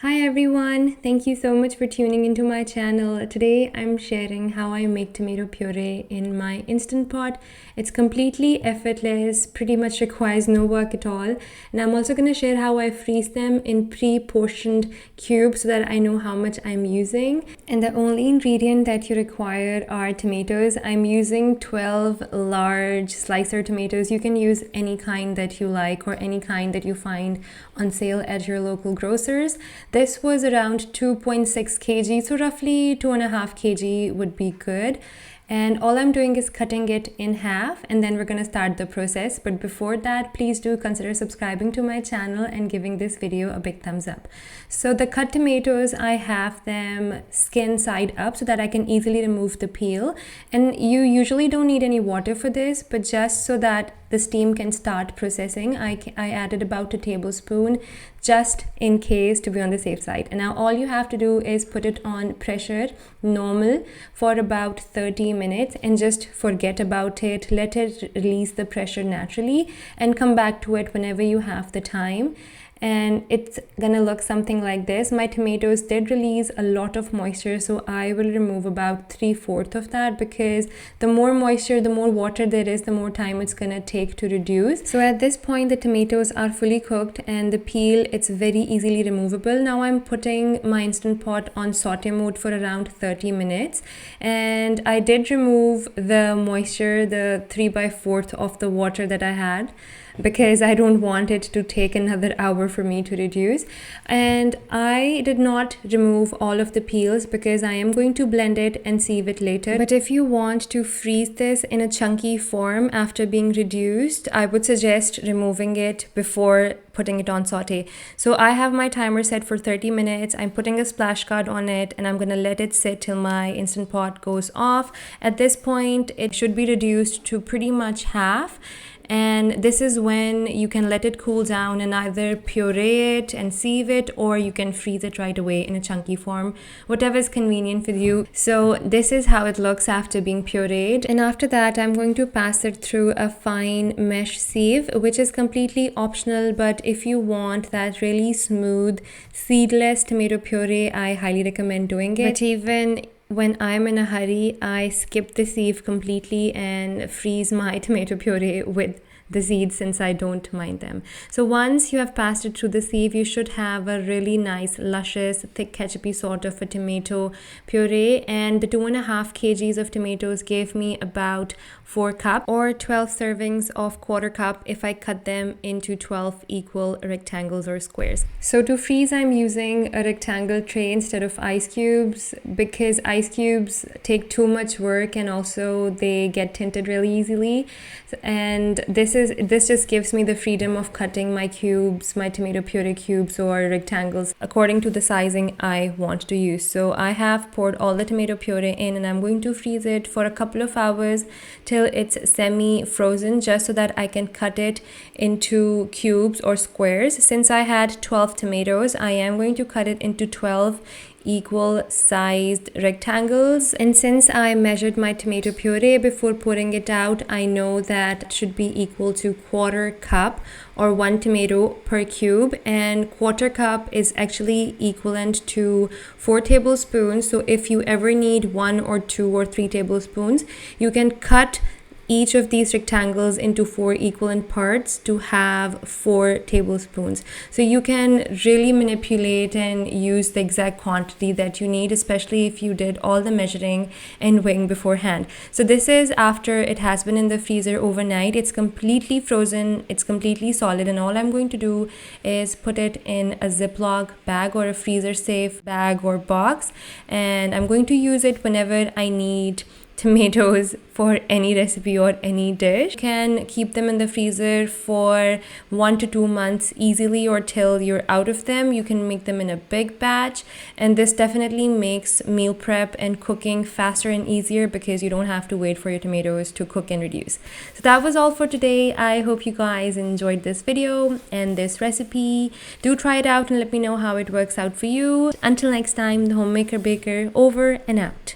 Hi everyone, thank you so much for tuning into my channel. Today I'm sharing how I make tomato puree in my Instant Pot. It's completely effortless, pretty much requires no work at all. And I'm also going to share how I freeze them in pre-portioned cubes so that I know how much I'm using. And the only ingredient that you require are tomatoes. I'm using 12 large slicer tomatoes. You can use any kind that you like or any kind that you find on sale at your local grocers. This was around 2.6 kg, so roughly 2.5 kg would be good. And all I'm doing is cutting it in half, and then we're going to start the process. But before that, please do consider subscribing to my channel and giving this video a big thumbs up. So the cut tomatoes, I have them skin side up so that I can easily remove the peel. And you usually don't need any water for this, but just so that the steam can start processing, I added about a tablespoon just in case, to be on the safe side. And now all you have to do is put it on pressure normal for about 30 minutes and just forget about it. Let it release the pressure naturally and come back to it whenever you have the time. And it's gonna look something like this. My tomatoes did release a lot of moisture, so I will remove about 3/4 of that, because the more moisture, the more water there is, the more time it's gonna take to reduce. So at this point the tomatoes are fully cooked and the peel, it's very easily removable. Now I'm putting my Instant Pot on saute mode for around 30 minutes, and I did remove the moisture, the 3/4 of the water that I had, because I don't want it to take another hour for me to reduce. And I did not remove all of the peels because I am going to blend it and sieve it later. But if you want to freeze this in a chunky form after being reduced, I would suggest removing it before putting it on saute. So I have my timer set for 30 minutes. I'm putting a splash guard on it and I'm gonna let it sit till my Instant Pot goes off. At this point, it should be reduced to pretty much half. And this is when you can let it cool down and either puree it and sieve it, or you can freeze it right away in a chunky form, whatever is convenient for you. So this is how it looks after being pureed. And after that, I'm going to pass it through a fine mesh sieve, which is completely optional. But if you want that really smooth, seedless tomato puree, I highly recommend doing it. But even when I'm in a hurry, I skip the sieve completely and freeze my tomato puree with the seeds, since I don't mind them. So once you have passed it through the sieve, you should have a really nice, luscious, thick, ketchupy sort of a tomato puree. And the 2.5 kgs of tomatoes gave me about 4 cups or 12 servings of 1/4 cup if I cut them into 12 equal rectangles or squares. So to freeze, I'm using a rectangle tray instead of ice cubes, because ice cubes take too much work and also they get tinted really easily. And this just gives me the freedom of cutting my cubes, my tomato puree cubes or rectangles, according to the sizing I want to use. So I have poured all the tomato puree in and I'm going to freeze it for a couple of hours till it's semi-frozen, just so that I can cut it into cubes or squares. Since I had 12 tomatoes, I am going to cut it into 12 equal sized rectangles. And since I measured my tomato puree before pouring it out, I know that it should be equal to 1/4 cup or 1 tomato per cube, and 1/4 cup is actually equivalent to 4 tablespoons. So if you ever need 1 or 2 or 3 tablespoons, you can cut each of these rectangles into 4 equivalent parts to have 4 tablespoons. So you can really manipulate and use the exact quantity that you need, especially if you did all the measuring and weighing beforehand. So this is after it has been in the freezer overnight. It's completely frozen, it's completely solid, and all I'm going to do is put it in a Ziploc bag or a freezer safe bag or box, and I'm going to use it whenever I need tomatoes for any recipe or any dish. You can keep them in the freezer for 1 to 2 months easily, or till you're out of them. You can make them in a big batch, and this definitely makes meal prep and cooking faster and easier because you don't have to wait for your tomatoes to cook and reduce. So that was all for today. I hope you guys enjoyed this video and this recipe. Do try it out and let me know how it works out for you. Until next time, the Homemaker Baker over and out.